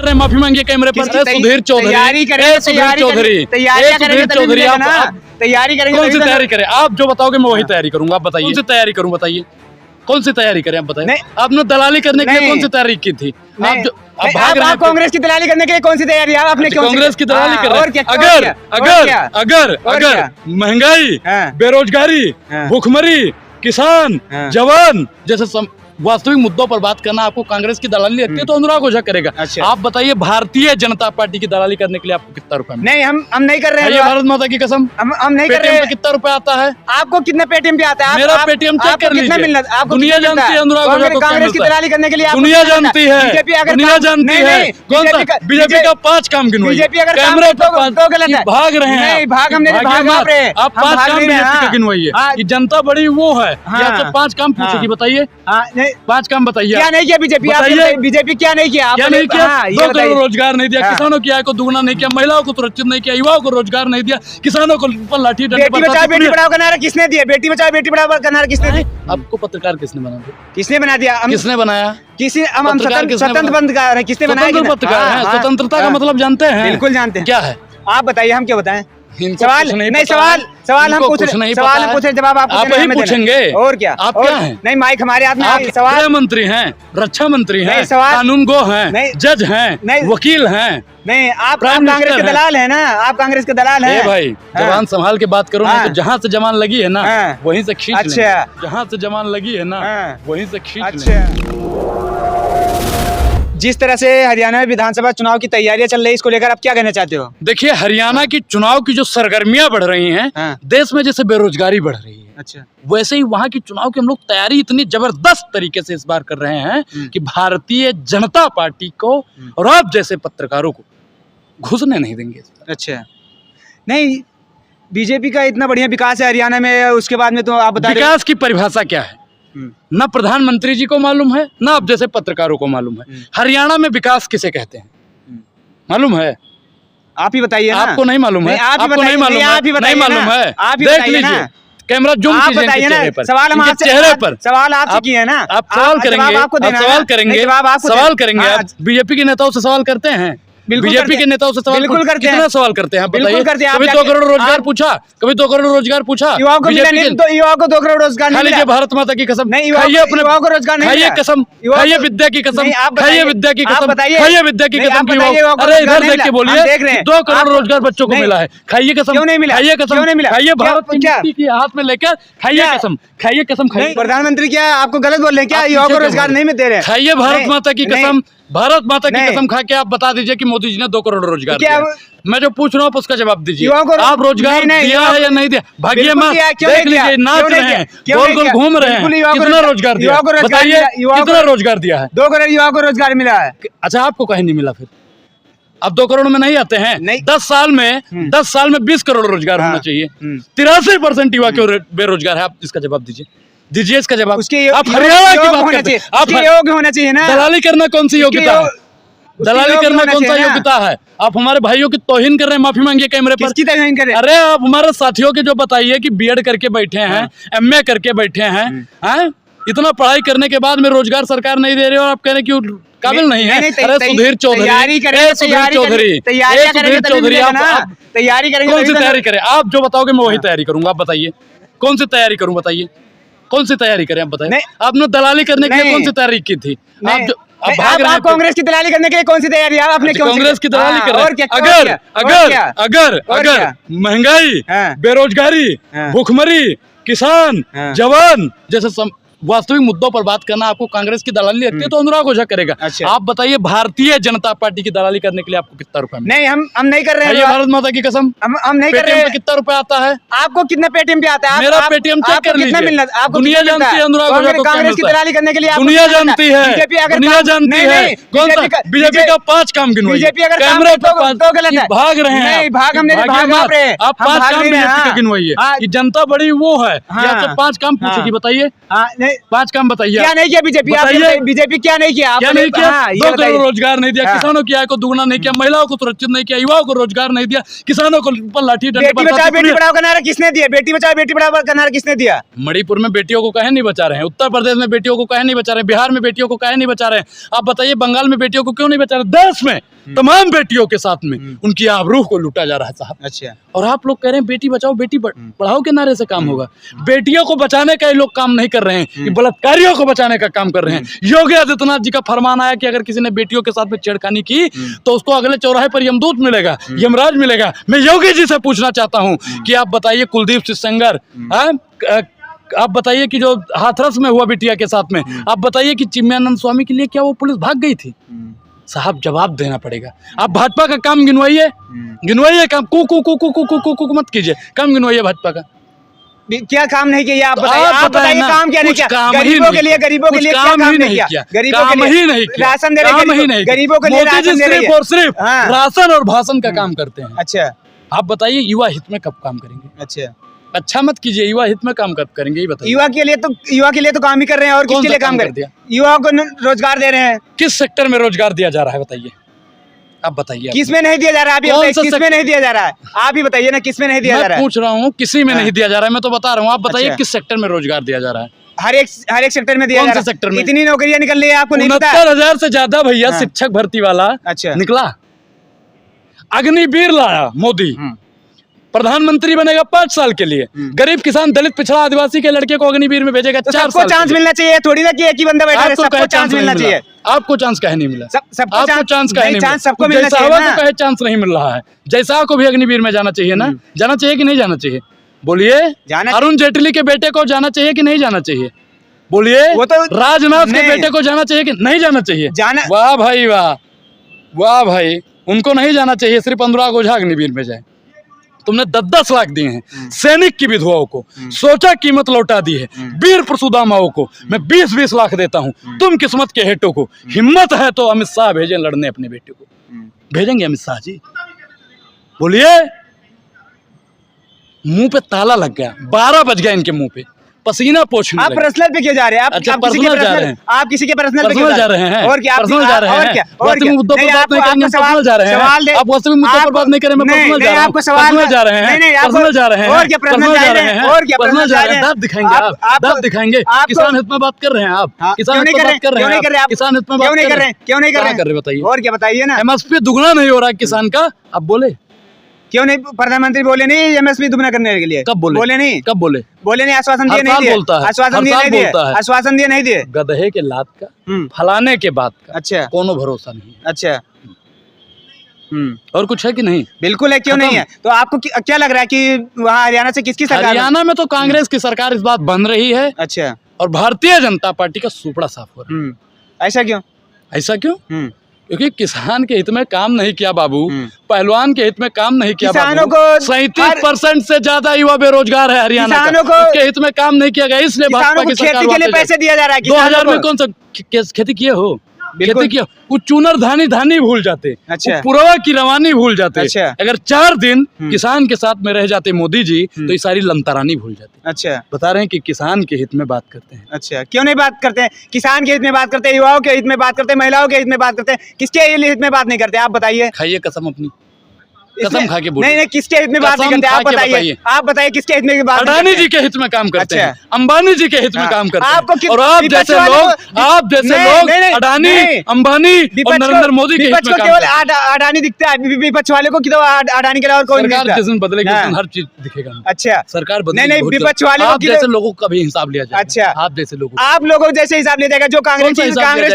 रहे हैं, माफी मांगिए कैमरे पर। सुधीर चौधरी, तैयारी करेंगे, चौधरी आप तैयारी करेंगे। कौन सी तैयारी करें? आप जो बताओगे मैं वही तैयारी करूंगा। आप बताइए कौन सी तैयारी करूं, बताइए कौन सी तैयारी करें? आप बताइए, आपने दलाली करने के लिए कौन सी तैयारी की थी? आप कांग्रेस की दलाली करने के लिए कौन सी तैयारी? आपने कांग्रेस की दलाली कर रहे हैं। अगर महंगाई, बेरोजगारी, भूखमरी, किसान, जवान जैसे वास्तविक मुद्दों पर बात करना आपको कांग्रेस की दलाली लगती है तो अनुराग ओझा करेगा। अच्छा। आप बताइए भारतीय जनता पार्टी की दलाली करने के लिए आपको कितना रुपया? नहीं, हम नहीं कर रहे हैं। भारत माता की कसम, हम नहीं कर रहे हैं। कितना रुपया आता है आपको? कितना पेटीएम पे आता है? मेरा पेटीएम चेक कर लीजिए। दुनिया जानती है अनुराग ओझा को कांग्रेस की दलाली करने के लिए। दुनिया जानती है, दुनिया जानती है। कौन सा बीजेपी का 5 काम गिनवाइए। बीजेपी अगर कैमरे तो गलत है। भाग रहे हैं, भाग हम नहीं, भाग आप 5 काम बीजेपी का गिनवाइए। जनता बड़ी वो है, आपसे 5 काम पूछेगी, बताइए 5 काम बताइए। क्या नहीं किया बीजेपी? बीजेपी क्या नहीं किया? क्या नहीं किया? 2 करोड़ रोजगार नहीं दिया, किसानों की आय को दुगना नहीं किया, महिलाओं को सुरक्षित नहीं किया, युवाओं को रोजगार नहीं दिया, किसानों को लाठी डंडे। बेटी बचाओ बेटी पढ़ाओ का नारा किसने दिया? बेटी बचाओ बेटी पढ़ाओ का नारा किसने दिया? आपको पत्रकार किसने बना दिया? किसने बना दिया? किसने बनाया? किसी स्वतंत्र पत्रकार है, किसने बनाया? पत्रकार है। स्वतंत्रता का मतलब जानते हैं? बिल्कुल जानते हैं। क्या है? आप बताइए, हम क्या बताएं? सवाल नहीं, सवाल हम पूछ रहे हैं, जवाब आप ही पूछेंगे। और क्या? आप क्या हैं? नहीं, माइक हमारे हाथ में। आप गृह मंत्री हैं, रक्षा मंत्री हैं, कानून गो हैं, जज हैं, वकील हैं। नहीं, आप कांग्रेस के दलाल हैं ना? आप कांग्रेस के दलाल हैं भाई। जवान संभाल के बात करो ना, तो जहाँ से जवान लगी है ना वहीं से खींच। अच्छा, जहाँ से जवान लगी है ना वहीं से खींच। अच्छा, जिस तरह से हरियाणा में विधानसभा चुनाव की तैयारियां चल रही है, इसको लेकर आप क्या कहना चाहते हो? देखिए, हरियाणा की चुनाव की जो सरगर्मियां बढ़ रही हैं, देश में जैसे बेरोजगारी बढ़ रही है, अच्छा, वैसे ही वहाँ की चुनाव की हम लोग तैयारी इतनी जबरदस्त तरीके से इस बार कर रहे हैं कि भारतीय जनता पार्टी को और आप जैसे पत्रकारों को घुसने नहीं देंगे। अच्छा, नहीं, बीजेपी का इतना बढ़िया विकास है हरियाणा में, उसके बाद में तो आप बता रहे विकास की परिभाषा क्या है? ना प्रधानमंत्री जी को मालूम है, ना आप जैसे पत्रकारों को मालूम है। हरियाणा में विकास किसे कहते हैं मालूम है? आप ही बताइए ना। आपको नहीं मालूम है? आपको नहीं मालूम है? नहीं मालूम है? देख लीजिए, कैमरा जूम कीजिए इनके चेहरे पर। चेहरे पर सवाल आपसे किए हैं ना? आप सवाल करेंगे, सवाल करेंगे। आप बीजेपी के नेताओं से सवाल करते हैं? बीजेपी के नेताओं से सवाल बिल्कुल करते हैं। कितना सवाल करते हैं आप बताइए? कभी 2 करोड़ रोजगार पूछा, कभी 2 करोड़ रोजगार पूछा? युवाओं को युवाओं को 2 करोड़ रोजगार नहीं मिला। भारत माता की कसम, नहीं, खाइए अपने युवाओं को रोजगार नहीं खाइए कसम, खाइए विद्या की कसम, खाइए विद्या की कसम, खाइए विद्या की कसम। अरे इधर देख के बोलिए, 2 करोड़ रोजगार बच्चों को मिला है। खाइए कसम, क्यों नहीं मिला? खाइए कसम, क्यों नहीं मिला? खाइए भारत की मिट्टी की हाथ में लेकर खाइए कसम, खाइए कसम, खाइए। प्रधानमंत्री क्या आपको गलत बोल रहे हैं क्या? युवाओं को रोजगार नहीं दे रहे? खाइए भारत माता की कसम, भारत माता की कसम खा के आप बता दीजिए कि मोदी जी ने 2 करोड़ रोजगार दिया। मैं जो पूछ रहा हूँ उसका जवाब दीजिए। आप रोजगार दिया है या नहीं दिया? भाग्य में देख लीजिए, नाच रहे हैं, गोल गोल घूम रहे हैं। कितना रोजगार दिया बताइए? कितना रोजगार दिया है? 2 करोड़ युवाओं को रोजगार मिला है। अच्छा, आपको कहीं नहीं मिला? फिर अब 2 करोड़ में नहीं आते हैं? 10 साल में 20 करोड़ रोजगार होना चाहिए। 83% युवा क्यों बेरोजगार है? आप इसका जवाब दीजिए इसका जवाब। आप हरियाणा की बात करते हैं, आप योग्य होना चाहिए ना। दलाली करना कौन सी योग्यता है? दलाली करना कौन सा योग्यता है? आप हमारे भाइयों की तौहीन कर रहे हैं, माफी मांगिए कैमरे पर। किसकी तौहीन कर रहे हैं? अरे आप हमारे साथियों के जो बताइए कि बीएड करके बैठे हैं, एमए करके बैठे हैं, इतना पढ़ाई करने के बाद में रोजगार सरकार नहीं दे रही और आप कह रहे हैं कि काबिल नहीं है। अरे सुधीर चौधरी, आप तैयारी करेंगे। कौन सी तैयारी करें? आप जो बताओगे मैं वही तैयारी करूंगा। आप बताइए कौन सी तैयारी करूं? बताइए कौन सी तैयारी करें? आप बताइए, आपने दलाली करने के लिए कौन सी तैयारी की थी? आप कांग्रेस की दलाली करने के लिए कौन सी तैयारी आपने? कांग्रेस की दलाली कर रहे हैं। अगर महंगाई, बेरोजगारी, भूखमरी, किसान, जवान जैसे वास्तविक मुद्दों पर बात करना आपको कांग्रेस की दलाली लगती है तो अनुराग ओझा करेगा। अच्छा। आप बताइए भारतीय जनता पार्टी की दलाली करने के लिए आपको कितना रुपया? नहीं, हम नहीं कर रहे हैं। भारत माता की कसम, हम नहीं कर रहे हैं। कितना रुपया आता है? आपको कितना पेटीएम पे आता है? मेरा पेटीएम चेक कर लीजिए। दुनिया जानती है अनुराग ओझा को। कांग्रेस की दलाली करने के लिए दुनिया जानती है, दुनिया जानती है। कौन सा बीजेपी का 5 काम गिनवाइए। बीजेपी अगर कैमरे तो गलत है। भाग रहे हैं, भाग हम नहीं, भाग आप 5 काम बीजेपी के गिनवाइए। जनता बड़ी वो है, 5 काम पूछेगी, बताइए 5 काम बताइए। क्या नहीं किया बीजेपी? बीजेपी क्या नहीं किया? क्या नहीं किया? 2 करोड़ रोजगार नहीं दिया, किसानों की आय को दुगना नहीं किया, महिलाओं को सुरक्षित नहीं किया, युवाओं को रोजगार नहीं दिया, किसानों को पर लाठी डंडे। बेटी बचाओ बेटी पढ़ाओ का नारा किसने दिया? बेटी बचाओ बेटी पढ़ाओ का नारा किसने दिया? मणिपुर में बेटियों को काहे नहीं बचा रहे हैं? उत्तर प्रदेश में बेटियों को काहे नहीं बचा रहे हैं? बिहार में बेटियों को काहे नहीं बचा रहे हैं? आप बताइए, बंगाल में बेटियों को क्यों नहीं बचा रहे? देश में तमाम बेटियों के साथ में उनकी आबरूह को लूटा जा रहा है साहब। अच्छा, और आप लोग कह रहे हैं बेटी बचाओ बेटी पढ़ाओ के नारे से काम होगा? बेटियों को बचाने का ये लोग काम नहीं कर रहे हैं, ये बलात्कारियों को बचाने का काम कर रहे हैं। योगी आदित्यनाथ जी का फरमान आया कि अगर किसी ने बेटियों के साथ में छेड़खानी की तो उसको अगले चौराहे पर यमदूत मिलेगा, यमराज मिलेगा। मैं योगी जी से पूछना चाहता हूँ कि आप बताइए, कुलदीप सिंह सेंगर, आप बताइए कि जो हाथरस में हुआ बिटिया के साथ में, आप बताइए कि चिन्मयानंद स्वामी के लिए क्या वो पुलिस भाग गई थी? साहब जवाब देना पड़ेगा। आप भाजपा का काम गिनवाइए, गिनवाइए काम, कु मत कीजिए, काम गिनवाइए भाजपा का। क्या काम नहीं किया? आप बताइए काम क्या नहीं किया? गरीबों के लिए क्या काम नहीं किया? गरीबों के लिए राशन दे रहे हैं, गरीबों के लिए राशन दे रहे हैं। और सिर्फ राशन और भाषण का काम करते हैं। अच्छा, आप बताइए युवा हित में कब काम करेंगे? अच्छा मत कीजिए, युवा हित में काम कब करेंगे ये बताइए। युवा के लिए तो काम ही कर रहे हैं, और किसके लिए काम कर दिया? युवाओं को रोजगार दे रहे हैं। किस सेक्टर में रोजगार दिया जा रहा है बताइए? आप बताइए, किसमें नहीं दिया जा रहा है? किसमें नहीं दिया जा रहा है? आप ही बताइए ना, किसमें नहीं दिया जा रहा है? पूछ रहा हूँ, किसी में नहीं दिया जा रहा है, मैं तो बता रहा हूँ। आप बताइए किस सेक्टर में रोजगार दिया जा रहा है? हर एक सेक्टर में दिया जा रहा है। सेक्टर में इतनी नौकरियां निकल रही है, आपको नहीं पता? 69,000 से ज्यादा भैया शिक्षक भर्ती वाला निकला। अग्निवीर लाया मोदी, प्रधानमंत्री बनेगा 5 साल के लिए। गरीब किसान दलित पिछड़ा आदिवासी के लड़के को अग्निवीर में भेजेगा 4 साल। सबको चांस मिलना चाहिए, थोड़ी ना कि एक ही बंदा बैठा है। सबको चांस मिलना चाहिए। आपको चांस काहे नहीं मिला? सबको चांस काहे नहीं मिला? सबको मिलना चाहिए ना। काहे चांस नहीं मिल रहा है? जैसा को भी अग्निवीर में जाना चाहिए ना? जाना चाहिए कि नहीं जाना चाहिए? बोलिए। अरुण जेटली के बेटे को जाना चाहिए कि नहीं जाना चाहिए? बोलिए। वो तो राजनाथ के बेटे को जाना चाहिए कि नहीं जाना चाहिए? वाह भाई वाह, वाह भाई, उनको नहीं जाना चाहिए, सिर्फ अनुराग ओझा अग्निवीर में जाए। तुमने 10-10 लाख दिए हैं सैनिक की विधवाओं को, सोचा कीमत लौटा दी है वीर परशुदामाओं को, मैं 20-20 लाख देता हूं तुम किस्मत के हेटों को। हिम्मत है तो अमित शाह भेजें लड़ने अपने बेटे को। भेजेंगे अमित शाह जी? बोलिए। मुंह पे ताला लग गया, 12 बज गया इनके मुंह पे, पसीना पोंछने आप पर्सनल पे क्यों जा रहे हैं? अच्छा, पर्सनल जा रहे हैं? आप किसी के पर्सनल पे क्यों जा रहे हैं? और क्या पर्सनल जा रहे हैं? और क्या? वास्तविक मुद्दों पर बात नहीं करेंगे, पर्सनल जा रहे हैं। आप वास्तविक मुद्दों पर बात नहीं करें, मैं पर्सनल जा रहा हूं। पर्सनल जा रहे हैं, पर्सनल जा रहे हैं, और क्या पर्सनल जा रहे हैं? और क्या पर्सनल जा रहे हैं? दांत दिखाएंगे आप, दांत दिखाएंगे। किसान हित में बात कर रहे हैं आप, किसान हित में बात कर रहे हैं, किसान हित में बात कर रहे हैं, क्यों नहीं कर रहे? बताइए। और क्या बताइए ना। एमएसपी दुगना नहीं हो रहा है किसान का, अब बोले क्यों नहीं? प्रधानमंत्री बोले नहीं एमएसपी दुगना करने के लिए? कब बोले? बोले नहीं। कब बोले? बोले नहीं, आश्वासन दिए नहीं दिए? आश्वासन दिए नहीं दिए? आश्वासन दिए नहीं दिए? गधे के लात का, फलाने के बात का अच्छा कोनो भरोसा नहीं। अच्छा, और कुछ है कि नहीं? बिल्कुल है, क्यों नहीं है? तो आपको क्या लग रहा है कि वहाँ हरियाणा से किसकी सरकार? हरियाणा में तो कांग्रेस की सरकार इस बात बन रही है। अच्छा, और भारतीय जनता पार्टी का सुपड़ा साफ हो रहा है। ऐसा क्यों? ऐसा क्यों? क्योंकि किसान के हित में काम नहीं किया बाबू, पहलवान के हित में काम नहीं किया किसानों को 37% से ज्यादा युवा बेरोजगार है हरियाणा का, उसके हित में काम नहीं किया गया, इसलिए भाजपा की सरकार खेती के लिए पैसे दिया जा रहा है। 2000 में कौन सा खेती किए हो? खेती किया, वो चूनर धानी भूल जाते, अच्छा, पुरवा की रवानी भूल जाते। अच्छा, अगर 4 दिन किसान के साथ में रह जाते मोदी जी तो ये सारी लंतरानी भूल जाती। अच्छा, बता रहे हैं कि किसान के हित में बात करते हैं। अच्छा, क्यों नहीं बात करते हैं? किसान के हित में बात करते हैं, युवाओं के हित में बात करते हैं, महिलाओं के हित में बात करते हैं, किसके हित में बात नहीं करते? आप बताइए। खाइए कसम अपनी, कसम खा के बोलिए। नहीं, किसके हित में बात नहीं करते? आप बताइए किसके हित में बात? अडानी जी के हित में काम करते हैं, अंबानी जी के हित में काम करते हैं। और आप जैसे लोग अडानी, अंबानी और नरेंद्र मोदी के हित में काम करते हैं। केवल अडानी दिखता है, विपक्ष वाले को अडानी के अलावा कोई नहीं दिखता। जिस दिन बदलेगी उस दिन हर चीज दिखेगा। अच्छा, सरकार बदलेगी। नहीं, विपक्ष वाले जैसे लोगों का भी हिसाब लिया जाए। अच्छा, आप जैसे लोग, आप लोगों जैसे हिसाब लिया जाएगा जो कांग्रेस की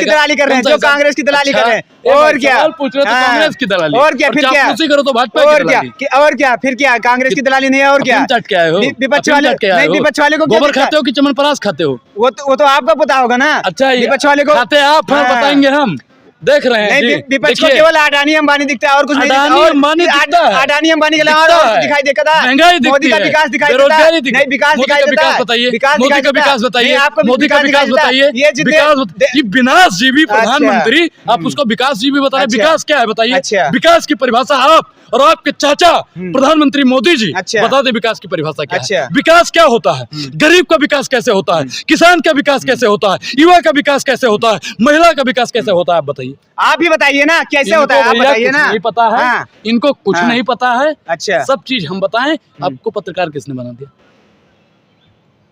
दलाली कर रहे हैं, जो कांग्रेस की दलाली कर रहे हैं। और क्या पूछ रहे? कांग्रेस की दलाली। और क्या? फिर क्या करो तो भाजपा की दलाली। और क्या? फिर क्या? कांग्रेस की दलाली नहीं है? और क्या? चट के आए हो? विपक्ष वाले नहीं, विपक्ष वाले को गोबर खाते हो कि चमनप्राश खाते हो? वो तो आपको पता होगा ना। अच्छा, विपक्ष वाले को खाते आप, बताएंगे हम। देख रहे हैं जी। विपक्ष को केवल अडानी अंबानी दिखता है और कुछ नहीं दिखता। अडानी अंबानी दिखता है, अडानी अंबानी के अलावा और कुछ दिखाई देता है? महंगाई दिखती मोदी का है, विकास दिखाई देता है? बेरोजगारी दिखती है। नहीं, विकास मोदी दिखाई का देता विकास है? बताइए, विकास मोदी दिखाई का देता है? विकास बताइए, नहीं, आपको मोदी का विकास दिखाई देता है? बताइए, ये जितने- विकास, ये विनाशजीवी प्रधानमंत्री, आप उसको विकासजीवी बता रहे हैं। अच्छा। विकास क्या है बताइए? अच्छा। विकास की परिभाषा आप और आपके चाचा प्रधानमंत्री मोदी जी अच्छा। बता दें विकास की परिभाषा क्या है? अच्छा। विकास क्या होता है? गरीब का विकास कैसे होता है? किसान का विकास कैसे होता है? युवा का विकास कैसे होता है? महिला का विकास कैसे होता है? आप बताइए। आप ही बताइए ना कैसे होता है, आप भैया बताइए कुछ ना। नहीं पता है, हाँ। इनको कुछ हाँ। नहीं पता है। अच्छा। सब चीज हम बताएं, आपको पत्रकार किसने बना दिया?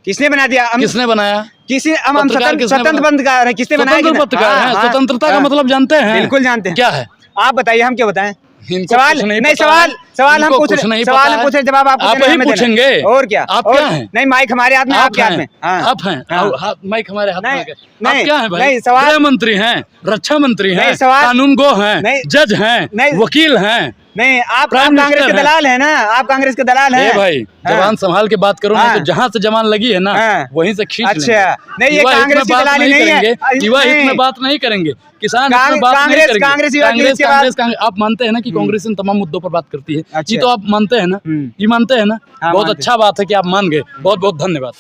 किसने बना दिया? किसने बनाया? किसी हम पत्रकार किसने स्वतंत्र बना- पत्रकार है, किसने बनाया? स्वतंत्र पत्रकार हैं। हाँ, स्वतंत्रता का हाँ। मतलब जानते हैं? बिल्कुल जानते हैं। क्या है? आप बताइए, हम क्या बताएं? इनको सवाल कुछ नहीं, पता सवाल है। सवाल हम इनको पूछ कुछ रहे, नहीं सवाल पता हम है। पूछ रहे, जवाब आपको आप देना है, ही हमें देना है। पूछेंगे। और क्या? आप और- क्या हैं? नहीं, माइक हमारे हाथ में, आप आपके हाथ में। हाँ। आप हैं, हाँ। माइक हमारे हाथ में नहीं, आ गया। आप नहीं, क्या हैं भाई? नहीं, सवाल- गृह मंत्री हैं, रक्षा मंत्री हैं, नहीं, सवाल- कानून गो हैं, नहीं, जज हैं, नहीं, वकील हैं। नहीं, आप प्राइम कांग्रेस के मिनिस्टर हैं। दलाल है ना, आप कांग्रेस के दलाल हैं। ए भाई, हाँ। जवान संभाल के बात करो, नहीं हाँ। तो जहाँ से जवान लगी है ना, हाँ। वहीं से खींच अच्छा। लेंगे। नहीं, ये युवा हित में कांग्रेस की बात दलाली नहीं नहीं है। करेंगे, युवा हित नहीं। में बात नहीं करेंगे, किसान हित में बात नहीं कांग्रेस- करेंगे। कांग्रेस युवा की इसके बाद- कांग्रेस आप मानते हैं ना कि कांग्रेस इन तमाम मुद्दों पर बात करती है? अच्छा। ये तो आप मानते हैं ना? ये मानते हैं ना? हाँ, बहुत मानते अच्छा बात है कि आप मान गए। बहुत बहुत धन्यवाद।